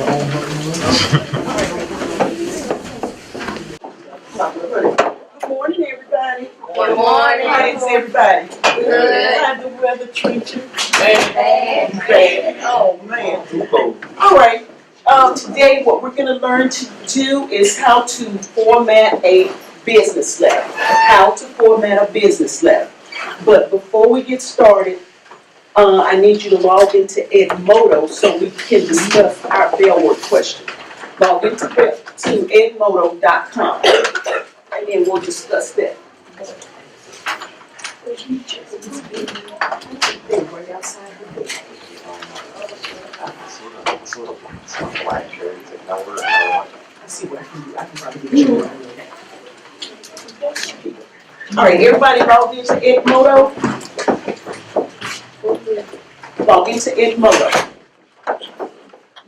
Good morning, everybody. Good morning. How is everybody? Good. How the weather treat you? Bad. Oh, man. All right. Today, what we're going to learn to do is how to format a business letter. How to format a business letter. But before we get started, I need you to log into Edmodo so we can discuss our Bellword question. Log into edmodo.com and then we'll discuss that. I see what I can do. I can probably get you one. All right, everybody log into Edmodo. Log into Edmodo.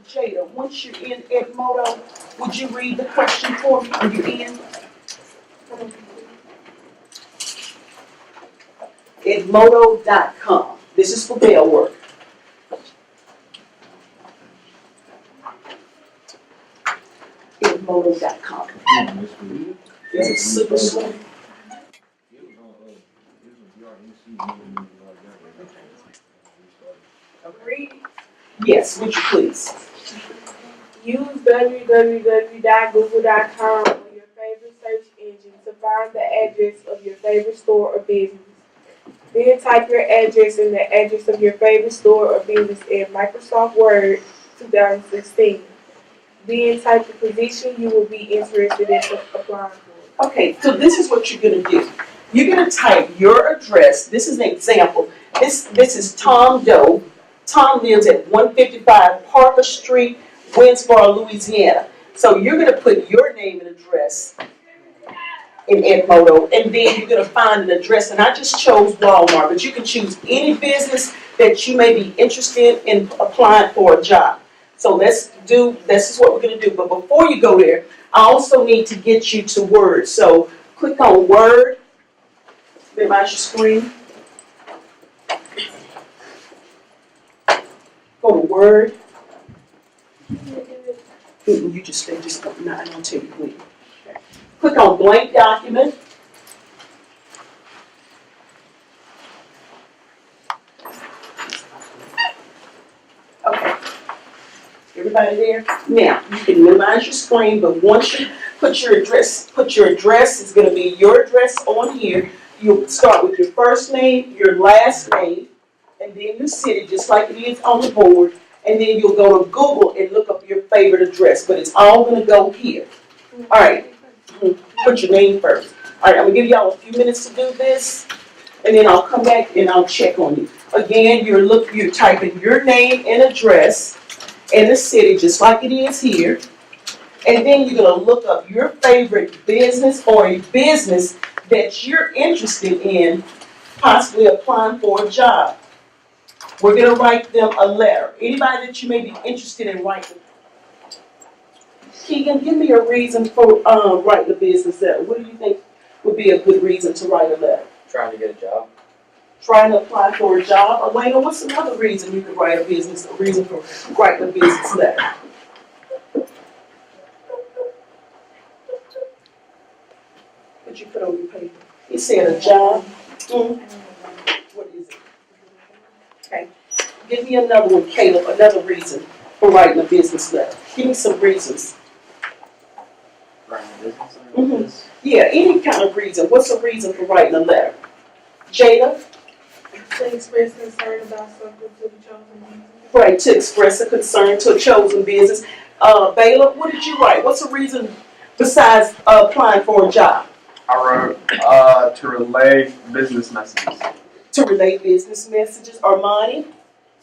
Jada, once you're in Edmodo, would you read the question for me? Are you in? Edmodo.com. This is for Bellword. Edmodo.com. This is super slow. Read. Yes, would you please? Use www.google.com or your favorite search engine to find the address of your favorite store or business. Then type your address and the address of your favorite store or business in Microsoft Word 2016. Then type the position you will be interested in applying for. Okay, so this is what you're going to do. You're going to type your address. This is an example. This is Tom Doe. Tom lives at 155 Parker Street, Winsboro, Louisiana. So you're going to put your name and address in Edmodo, and then you're going to find an address. And I just chose Walmart, but you can choose any business that you may be interested in applying for a job. So this is what we're going to do. But before you go there, I also need to get you to Word. So click on Word, minimize your screen. Go to Word. You just stay, no, I don't tell you when. Okay. Click on Blank Document. Okay. Everybody there? Now, you can minimize your screen, but once you put your address is going to be your address on here. You'll start with your first name, your last name, and then your city, just like it is on the board. And then you'll go to Google and look up your favorite address, but it's all going to go here. All right, put your name first. All right, I'm going to give y'all a few minutes to do this, and then I'll come back and I'll check on you. Again, you're typing your name and address and the city, just like it is here. And then you're going to look up your favorite business or a business that you're interested in possibly applying for a job. We're going to write them a letter. Anybody that you may be interested in writing. Keegan, give me a reason for writing a business letter. What do you think would be a good reason to write a letter? Trying to get a job. Trying to apply for a job. Elena, what's another reason you could write a reason for writing a business letter? What you put on your paper? He said a job. What is it? Okay. Give me another one, Caleb, another reason for writing a business letter. Give me some reasons. Writing a business letter? Yeah, any kind of reason. What's a reason for writing a letter? Jada? To express concern about something to the chosen business. Right, to express a concern to a chosen business. Bayla, what did you write? What's a reason besides applying for a job? I wrote to relay business messages. To relay business messages. Armani?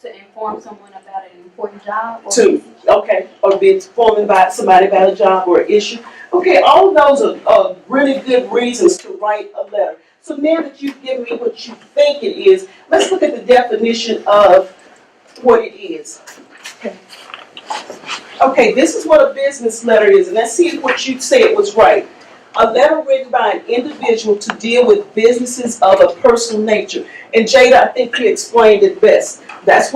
To inform someone about an important job. Or be informed about somebody about a job or an issue. Okay, all of those are really good reasons to write a letter. So now that you've given me what you think it is, let's look at the definition of what it is. Okay, this is what a business letter is, and let's see if what you said was right. A A letter written by an individual to deal with businesses of a personal nature. And Jada, I think you explained it best. This is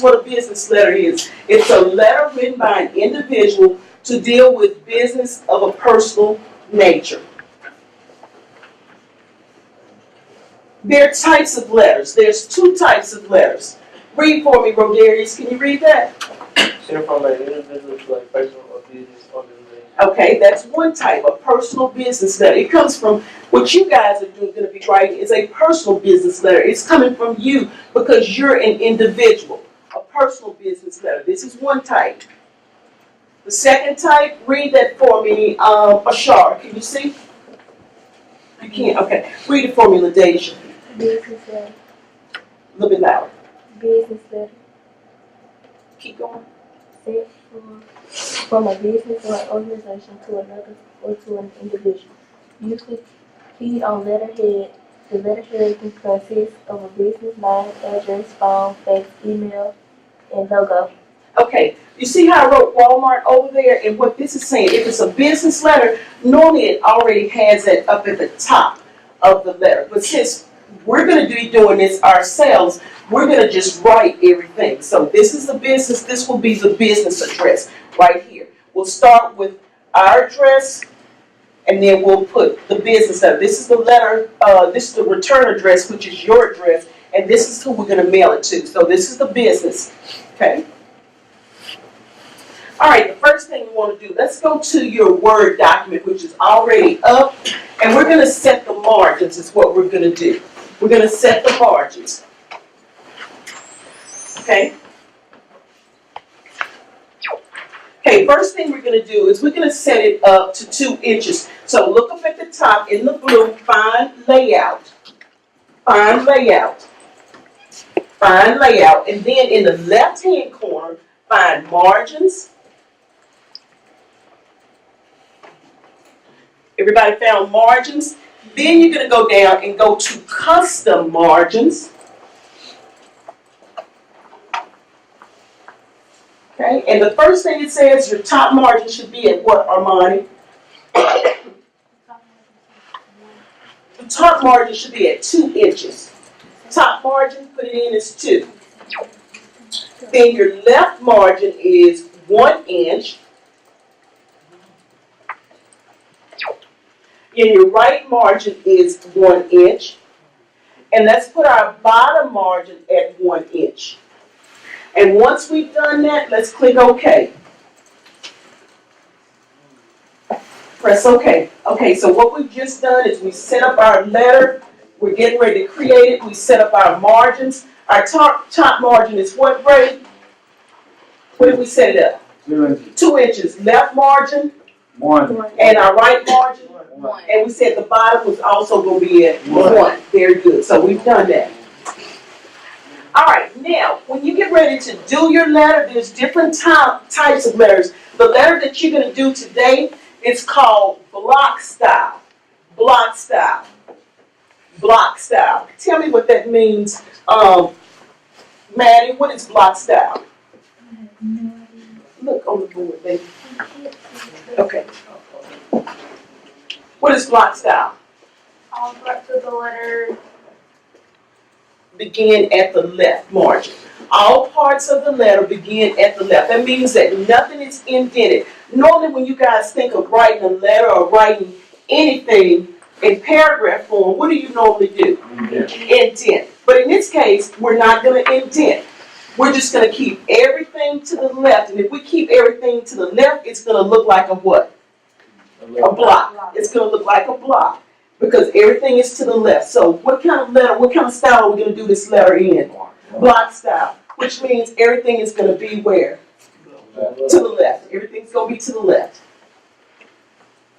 what a business letter is. It's a letter written by an individual to deal with business of a personal nature. There are types of letters. There's 2 types of letters. Read for me, Rodarius. Can you read that? Sent from an individual to a personal or business organization. Okay, that's one type, a personal business letter. It comes from what you guys are going to be writing is a personal business letter. It's coming from you because you're an individual. A personal business letter. This is one type. The second type, read that for me, Ashar. Can you see? You can't. Okay. Read it for me, LaDeja. Business letter. A little bit louder. Business letter. Keep going. Sent from a business or an organization to another or to an individual. Usually key on letterhead. The letterhead can consist of a business name, address, phone, fax, email, and logo. Okay, you see how I wrote Walmart over there, and what this is saying, if it's a business letter, normally it already has it up at the top of the letter. But since we're going to be doing this ourselves, we're going to just write everything. So this is the business, this will be the business address right here. We'll start with our address, and then we'll put the business letter. This is the letter, this is the return address, which is your address, and this is who we're going to mail it to. So this is the business, okay? All right, the first thing we want to do, let's go to your Word document, which is already up, and we're going to set the margins is what we're going to do. We're going to set the margins. Okay? Okay, first thing we're going to do is we're going to set it up to 2 inches. So look up at the top in the blue, find layout. Find layout. Find layout. And then in the left-hand corner, find margins. Everybody found margins? Then you're going to go down and go to custom margins. Okay, and the first thing it says, your top margin should be at what, Armani? The top margin should be at 2 inches. Top margin, put it in as 2. Then your left margin is 1 inch. And your right margin is 1 inch. And let's put our bottom margin at 1 inch. And once we've done that, let's click OK. Press OK. Okay, so what we've just done is we set up our letter. We're getting ready to create it. We set up our margins. Our top margin is what, Ray? What did we set it up? 2 inches. 2 inches. Left margin. 1. And our right margin. 1. And we said the bottom was also going to be at 1. Very good. So we've done that. All right. Now, when you get ready to do your letter, there's different types of letters. The letter that you're going to do today is called block style. Block style. Block style. Tell me what that means. Maddie, what is block style? Look on the board, baby. Okay. What is block style? All parts of the letter. Begin at the left margin. All parts of the letter begin at the left. That means that nothing is indented. Normally when you guys think of writing a letter or writing anything in paragraph form, what do you normally do? Indent. But in this case, we're not going to indent. We're just going to keep everything to the left. And if we keep everything to the left, it's going to look like a what? A block. It's going to look like a block because everything is to the left. So what kind of letter, what kind of style are we going to do this letter in? Block style, which means everything is going to be where? To the left. Everything's going to be to the left.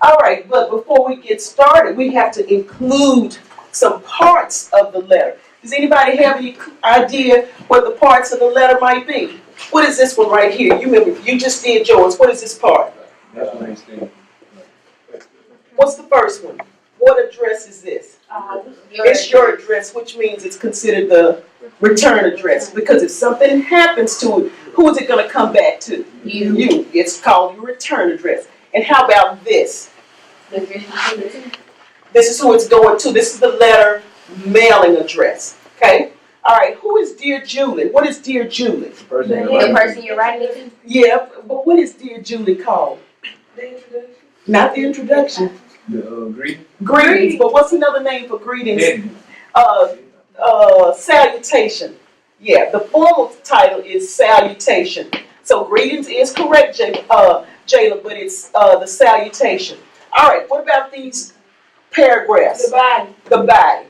All right, but before we get started, we have to include some parts of the letter. Does anybody have any idea what the parts of the letter might be? What is this one right here? You remember, you just did yours. What is this part? What's the first one? What address is this? It's your address, which means it's considered the return address. Because if something happens to it, who is it going to come back to? You. It's called your return address. And how about this? This is who it's going to. This is the letter mailing address. Okay? All right, who is Dear Julie? What is Dear Julie? The person you're writing it to? Yeah, but what is Dear Julie called? The introduction. Not the introduction. Greeting. Greetings, but what's another name for greetings? Salutation. Yeah, the formal title is salutation. So greetings is correct, Jayla, but it's the salutation. All right, what about these paragraphs? The body. The body.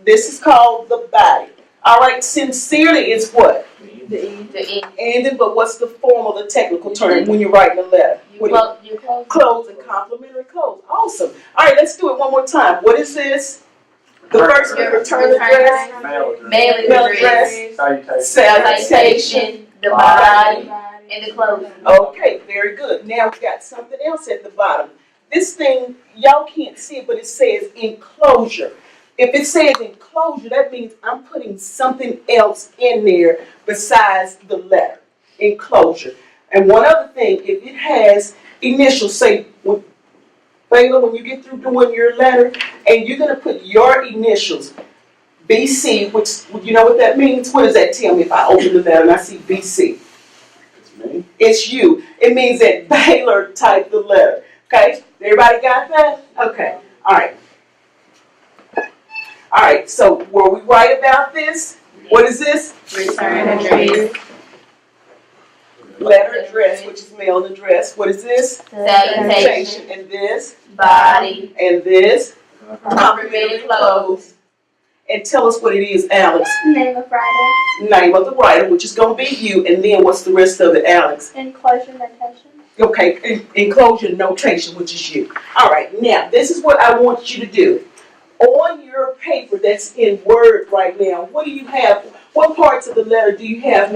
This is called the body. All right, sincerely is what? The Ending, but what's the formal, the technical term when you're writing a letter? What do you- Close and complimentary close. Awesome. All right, let's do it one more time. What is this? The first return address, mailing mail address, address, Salutation. salutation. the body, and the closing. Okay, very good. Now we got something else at the bottom. This thing, y'all can't see it, but it says enclosure. If it says enclosure, that means I'm putting something else in there besides the letter. Enclosure. And one other thing, if it has initials, say, Baylor, when you get through doing your letter, and you're going to put your initials, BC, which, you know what that means? What does that tell me if I open the letter and I see BC? It's me. It's you. It means that Baylor typed the letter. Okay? Everybody got that? Okay. All right. All right. So were we right about this? What is this? Return address, Letter address, which is mail address. What is this? salutation, And this. body, And this. complimentary close, And tell us what it is, Alex. Name of writer. Name of the writer, which is going to be you. And then what's the rest of it, Alex? Enclosure notation. Okay, enclosure notation, which is you. All right, now, this is what I want you to do. On your paper that's in Word right now, what do you have? What parts of the letter do you have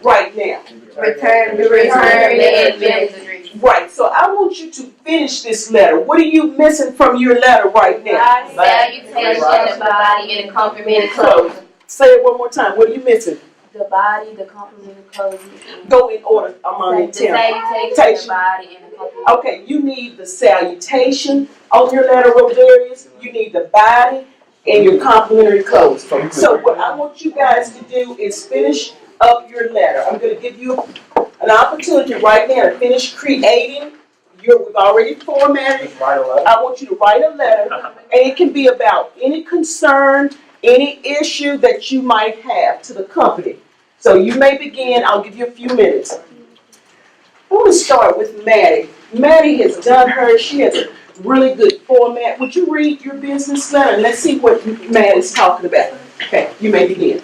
right now? return the mailing address, Right, so I want you to finish this letter. What are you missing from your letter right now? salutation, the body, and the complimentary close. Say it one more time. What are you missing? The body, the complimentary close, Go in order among the the 10. salutation, the body, and the complimentary. Okay, you need the salutation on your letter, Rodarius. You need the body and your complimentary close. So what I want you guys to do is finish up your letter. I'm going to give you an opportunity right now to finish creating we've already formatted. I want you to write a letter, and it can be about any concern, any issue that you might have to the company. So you may begin. I'll give you a few minutes. I want to start with Maddie. Maddie has done hers. She has a really good format. Would you read your business letter? And let's see what Maddie's talking about. Okay, you may begin.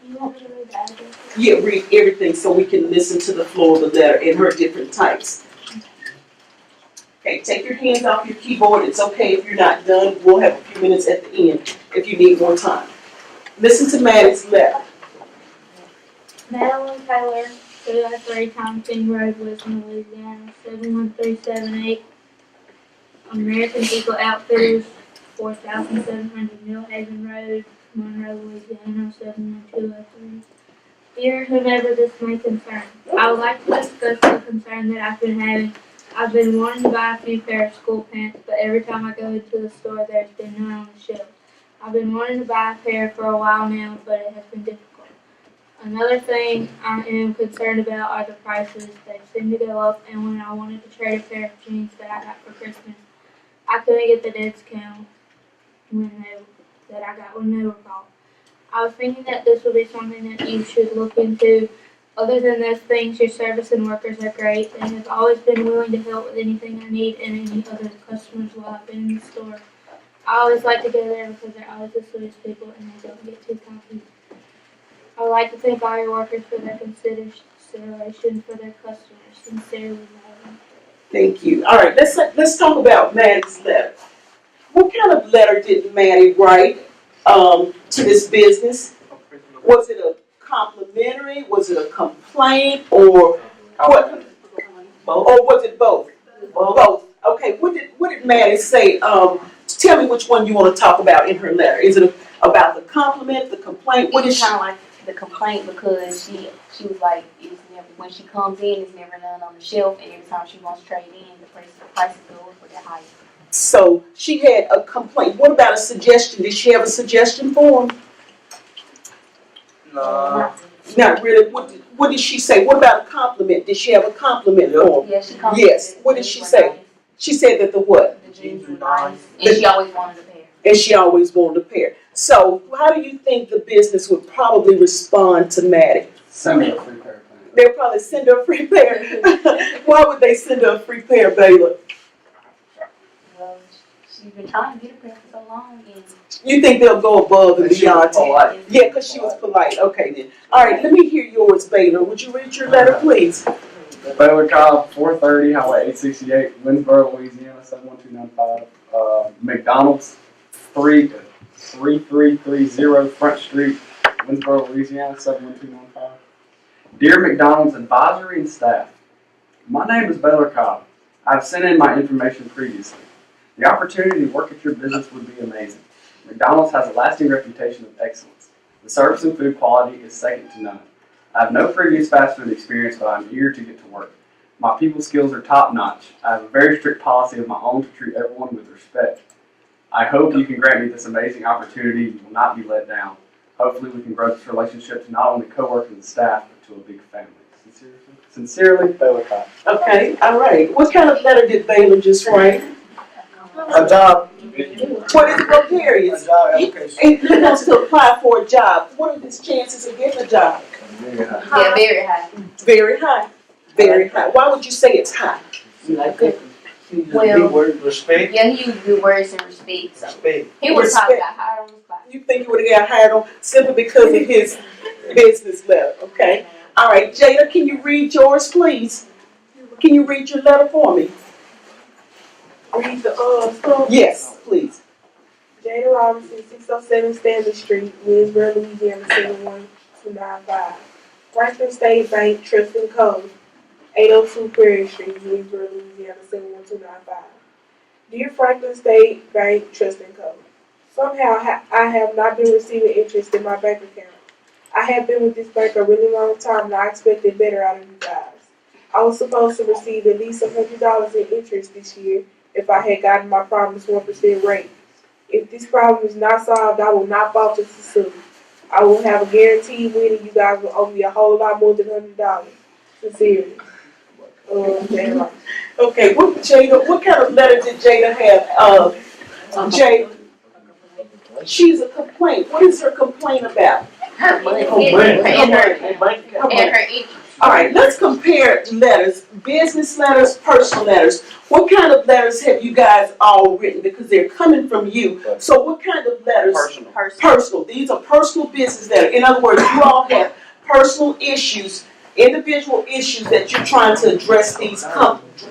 You want me to read the address? Yeah, read everything so we can listen to the flow of the letter in her different types. Okay, take your hands off your keyboard. It's okay if you're not done. We'll have a few minutes at the end if you need more time. Listen to Maddie's letter. Madeline Taylor, 303 Thompson Road, Wisdom, Louisiana, 71378. American Eagle Outfitters, 4700 Millhaven Road, Monroe, Louisiana, 71203. Dear whomever this may concern, I would like to discuss the concern that I've been having. I've been wanting to buy a few pair of school pants, but every time I go into the store, there's been none on the shelf. I've been wanting to buy a pair for a while now, but it has been difficult. Another thing I am concerned about are the prices. They seem to go up, and when I wanted to trade a pair of jeans that I got for Christmas, I couldn't get the discount that I got when they were bought. I was thinking that this would be something that you should look into. Other than those things, your service and workers are great. They have always been willing to help with anything I need and any other customers while I've been in the store. I always like to go there because they're always the sweetest people and they don't get too cocky. I would like to thank all your workers for their consideration for their customers. Sincerely, Madeline. Thank you. All right, let's talk about Maddie's letter. What kind of letter did Maddie write to this business? Was it a complimentary? Was it a complaint? Or what? Or was it both? Both. Okay. What did Maddie say? Tell me which one you want to talk about in her letter. Is it about the compliment, the complaint? What is she? the complaint because she was like, it's never, when she comes in, it's never none on the shelf, and every time she wants to trade in, the prices go up for that higher. So she had a complaint. What about a suggestion? Did she have a suggestion form? No. Not really. What did she say? What about a compliment? Did she have a compliment form? Yeah, she comes. Yes. What did she say? She said that the what? The jeans were nice, and she always wanted a pair. And she always wanted a pair. So how do you think the business would probably respond to Maddie? Send me a free pair of pants. They'll probably send her a free pair. Why would they send her a free pair, Baylor? Well, she's been trying to get a pair for so long, and You think they'll go above and She was beyond? polite. Yeah, because she was polite. Okay, then. All right, let me hear yours, Baylor. Would you read your letter, please? Baylor Cobb, 430, Highway 868, Winsboro, Louisiana, 71295. McDonald's, 3330 Front Street, Winsboro, Louisiana, 71295. Dear McDonald's advisory and staff, my name is Baylor Cobb. I've sent in my information previously. The opportunity to work at your business would be amazing. McDonald's has a lasting reputation of excellence. The service and food quality is second to none. I have no previous fast food experience, but I'm eager to get to work. My people skills are top notch. I have a very strict policy of my own to treat everyone with respect. I hope you can grant me this amazing opportunity. You will not be let down. Hopefully we can grow this relationship to not only coworkers and staff, but to a big family. Sincerely, Baylor Cobb. Okay, all right. What kind of letter did Baylor just write? A job. What is precarious? A job application. He wants to apply for a job. What are his chances of getting a job? yeah, very high. Very high. Very high. Why would you say it's high? Well, Respect. Yeah, he used good words and respect, so Respect. he would probably Respect. got hired on the spot. You think he would have got hired on simply because of his business letter, okay? All right, Jada, can you read yours, please? Can you read your letter for me? Read the stuff. Yes, please. Jada Robinson, 607 Stanley Street, Winsboro, Louisiana, 71295. Franklin State Bank, Trust and Co., 802 Parish Street, Winsboro, Louisiana, 71295. Dear Franklin State Bank, Trust and Co., somehow I have not been receiving interest in my bank account. I have been with this bank a really long time and I expected better out of you guys. I was supposed to receive at least $100 in interest this year if I had gotten my promised 1% rate. If this problem is not solved, I will not falter to sue. I will have a guaranteed win and you guys will owe me a whole lot more than $100. Sincerely. Jada. Okay, what kind of letter did Jada have? Jada, she's a complaint. What is her complaint about? Her money, And her interest. All right, let's compare letters, business letters, personal letters. What kind of letters have you guys all written? Because they're coming from you. So what kind of letters? Personal. Personal. These are personal business letters. In other words, you all have personal issues, individual issues that you're trying to address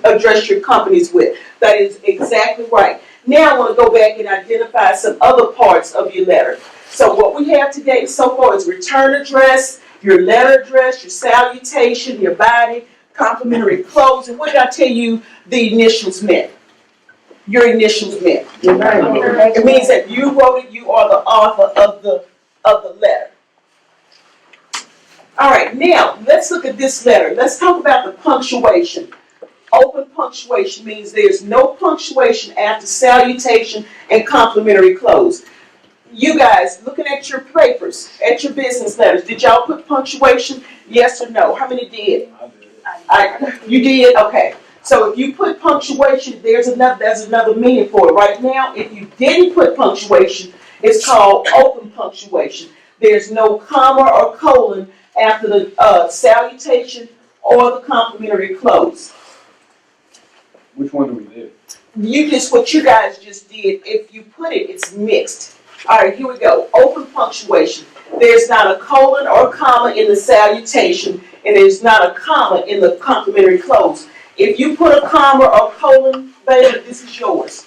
address your companies with. That is exactly right. Now I want to go back and identify some other parts of your letter. So what we have today so far is return address, your letter address, your salutation, your body, complimentary closing. What did I tell you the initials meant? Your initials meant. It means that you wrote it, you are the author of the letter. All right, now let's look at this letter. Let's talk about the punctuation. Open punctuation means there's no punctuation after salutation and complimentary close. You guys, looking at your papers, at your business letters, did y'all put punctuation? Yes or no? How many did? You did? Okay. So if you put punctuation, there's another meaning for it. Right now, if you didn't put punctuation, it's called open punctuation. There's no comma or colon after the salutation or the complimentary close. Which one do we do? What you guys just did, if you put it, it's mixed. All right, here we go. Open punctuation. There's not a colon or comma in the salutation, and there's not a comma in the complimentary close. If you put a comma or colon, Baylor, this is yours.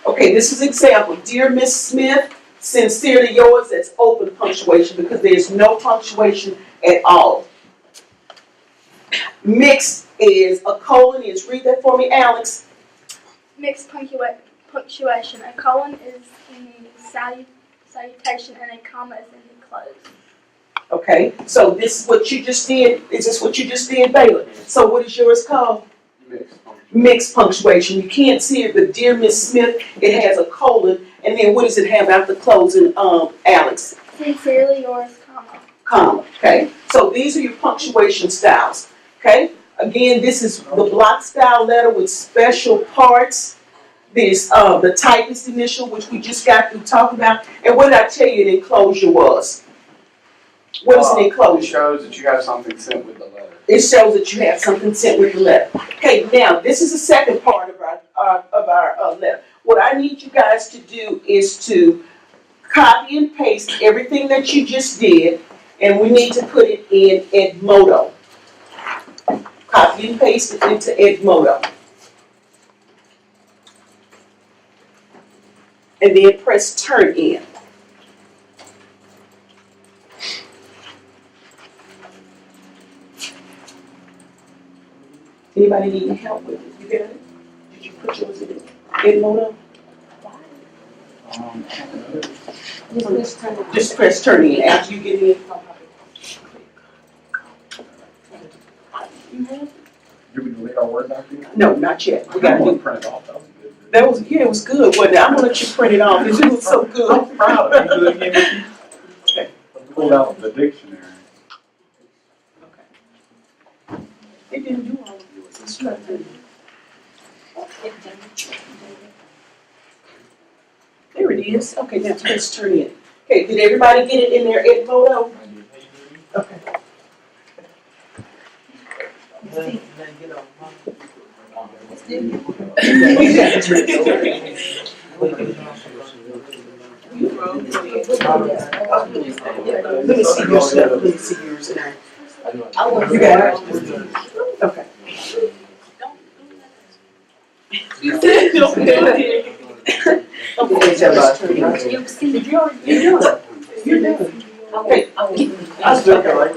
Okay, this is example. Dear Miss Smith, sincerely yours, that's open punctuation because there's no punctuation at all. Mixed is a colon is, read that for me, Alex. Mixed punctuation. A colon is in the salutation, and a comma is enclosed. Okay, so this is what you just did, is this what you just did, Baylor? So what is yours called? Mixed punctuation. You can't see it, but dear Miss Smith, it has a colon, and then what does it have after closing, Alex? Sincerely yours, Comma, okay? So these are your punctuation styles, okay? Again, this is the block style letter with special parts. This, the typist initial, which we just got through talking about, and what did I tell you an enclosure was? What is an It enclosure? shows that you have something sent with the letter. It shows that you have something sent with the letter. Okay, now this is the second part of our letter. What I need you guys to do is to copy and paste everything that you just did, and we need to put it in Edmodo. Copy and paste it into Edmodo. And then press turn in. Anybody need any help with it? You got it? Did you put yours in Edmodo? Just press turn in after you get in. You have it? Did we delete our Word document? No, not yet. We I gotta want do. to print it off. That was good. That was, yeah, it was good, wasn't it? I'm gonna let you print it off, it was so good. I'm proud of you. Okay. Pulled out the dictionary. Okay. It didn't do all of yours, it's not good. There it is. Okay, now press turn in. Okay, did everybody get it in their Edmodo? Okay. Let me see your stuff. Let me see yours and you got it? Okay. You said don't do it. Okay, just turn it. You're done. You're done. Okay. I still feel like.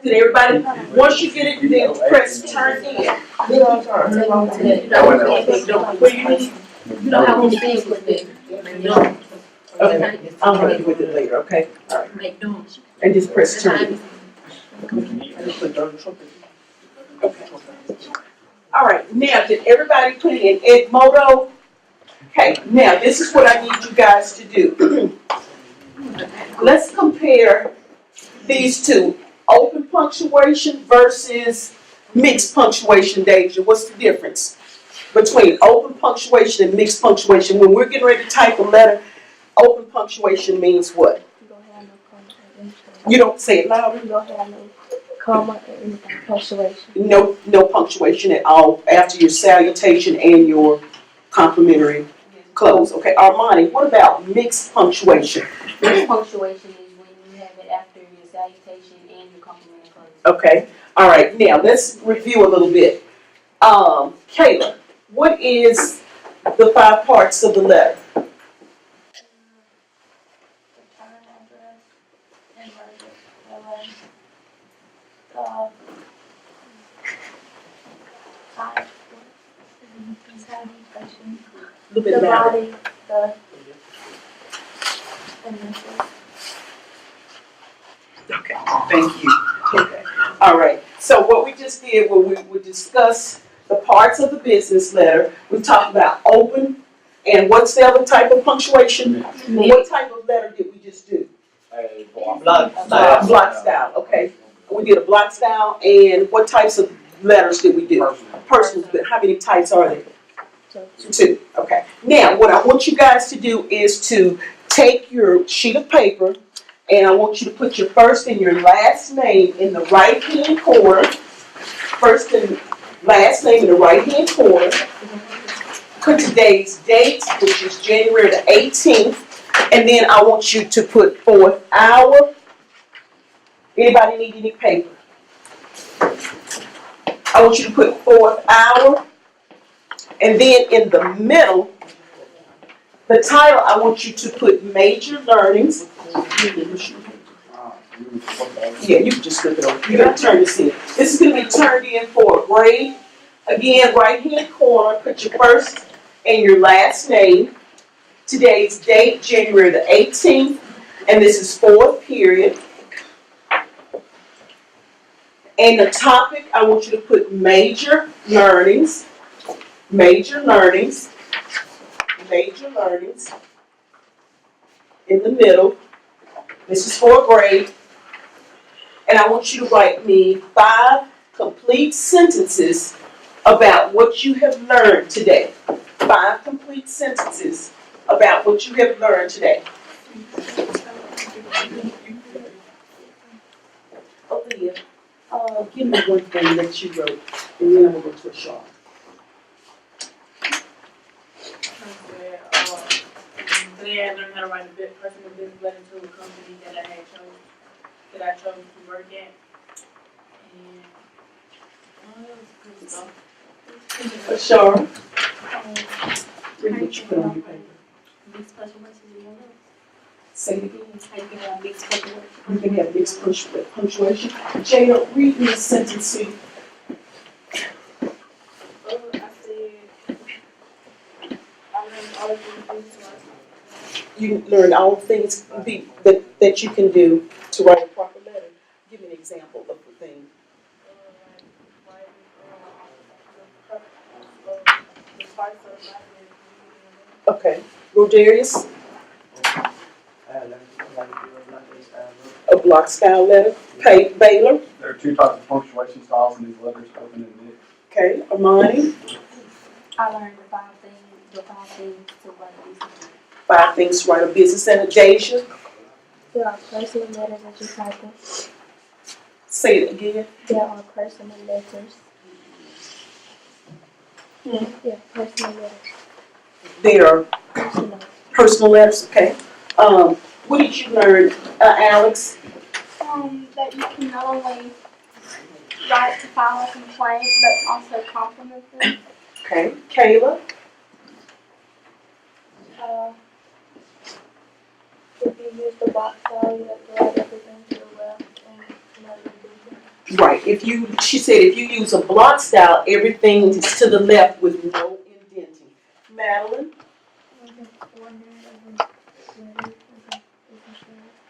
Did everybody, once you get it, then press turn in. What do you need? You don't have to speak with me. No. Okay, I'll help you with it later, okay? Make noise. And just press turn in. Okay. All right, now, did everybody put it in Edmodo? Okay, now, this is what I need you guys to do. Let's compare these two. Open punctuation versus mixed punctuation, Deja. What's the difference between open punctuation and mixed punctuation? When we're getting ready to type a letter, open punctuation means what? You don't have no comma. You don't say it louder. You don't have no comma and punctuation. No punctuation at all after your salutation and your complimentary close. Okay, Armani, what about mixed punctuation? Mixed punctuation is when you have it after your salutation and your complimentary close. Okay, all right, now let's review a little bit. Kayla, what is the 5 parts of the letter? Return address, emergency, type, salutation, A little bit the louder. body, the initials. Okay, thank you. Okay, all right. So what we just did, we discussed the parts of the business letter. We talked about open, and what's the other type of punctuation? What type of letter did we just do? Block Block style, okay. We did a block style, and what types of letters did we do? Personal, but how many types are there? 2, okay. Now, what I want you guys to do is to take your sheet of paper, and I want you to put your first and your last name in the right-hand corner. First and last name in the right-hand corner. Put today's date, which is January the 18th. And then I want you to put 4th hour. Anybody need any paper? I want you to put 4th hour. And then in the middle, the title, I want you to put major learnings. Yeah, you can just flip it over. You're going to turn this in. This is going to be turned in for a grade. Again, right-hand corner, put your first and your last name. Today's date, January the 18th, and this is fourth period. And the topic, I want you to put major learnings, major learnings, major learnings in the middle. This is fourth grade. And I want you to write me 5 complete sentences about what you have learned today. 5 complete sentences about what you have learned today. Aaliyah, give me one thing that you wrote, and then I'm going to go to a shop. Today I learned how to write a personal business letter to a company that I chose to work at. And that was good stuff. Sure. Read what you put on your paper. Mixed punctuation in your notes. Say it again. How you can have mixed punctuation. You can have mixed punctuation. Jada, read me a sentence here. I said, I learned all the things to write. You learn all things that you can do to write a proper letter. Give me an example of the thing. Okay. Rodarius, a block style letter. Baylor. There are 2 types of punctuation styles in these letters, open and mid. Okay. Armani, I learned the 5 things to write a business. 5 things to write a business letter. Deja, There are personal letters that you type in. say it again. There are personal letters. Yeah, personal letters. There are Personal. personal letters. Okay. What did you learn, Alex? That you can not only write to file a complaint, but also compliment them. Okay. Kayla, If you use the box file, you have to write everything to the left and not the right. She said if you use a block style, everything is to the left with no indenting. Madeline,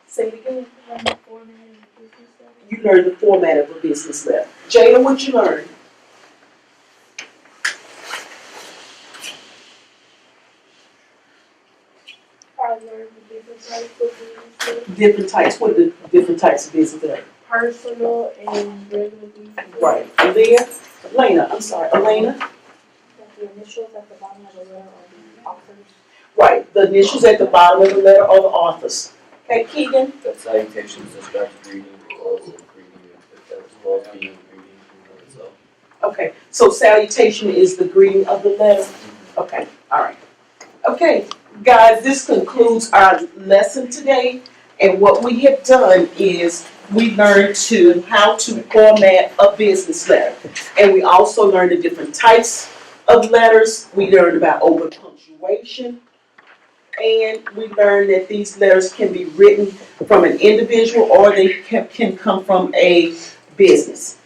say it again. You learned the format of a business letter. Jada, what you learn? I learned the different types of business, Different types. What are the different types of business letter? personal and regular business. Right. Elena, I'm sorry, Elena. The initials at the bottom of the letter are the authors. Right. The initials at the bottom of the letter are the authors. Okay, Keegan. That salutations, distracted greeting, as well as being a greeting in itself. Okay. So salutation is the greeting of the letter. Okay. All right. Okay, guys, this concludes our lesson today. And what we have done is we learned how to format a business letter. And we also learned the different types of letters. We learned about open punctuation. And we learned that these letters can be written from an individual or they can come from a business.